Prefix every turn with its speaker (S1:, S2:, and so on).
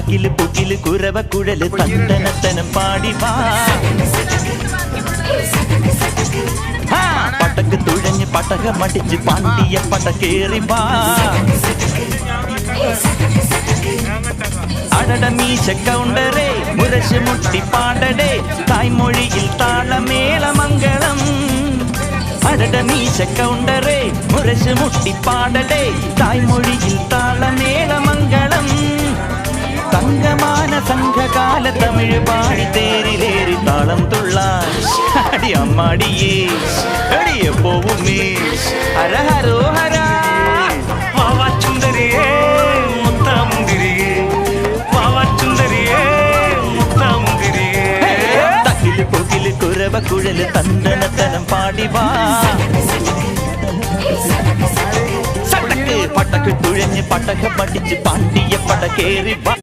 S1: തകില് പുകില് കുരവ കുഴല് തന്തനത്തനം പാടി വാ പടക്ക് തുഴഞ്ഞ് പടകമടിച്ച് പാണ്ടിയ പടക്കേറി വാ അടട മീശ കൗണ്ടറേ മുരശ് മുട്ടി പാടടേ തായ്മൊഴിയിൽ താളമേളമംഗളം അടട മീശ കൗണ്ടറേ മുരശ് മുട്ടി പാടടേ തായ്മൊഴിയിൽ താളമേളമംഗളം തങ്കമാന സംഘകാല തമിഴ് പാടി തേരിലേറി താളം തുള്ളാൻ അടി അമ്മാടിയേ അടിയ പോവുമേ ഹര ഹരോ ഹര
S2: വാവാച്ചുന്തരിയേ മുത്താമുന്തിരിയേ വാവാച്ചുന്തരിയേ മുത്താമുന്തിരിയേ
S1: തകില് പുകില് കുരവ കുഴല് തന്തനത്തനം പാടി വാ പടക്ക് തുഴഞ്ഞ് പടക പഠിച്ച് പാണ്ടിയ പട കേറി വാ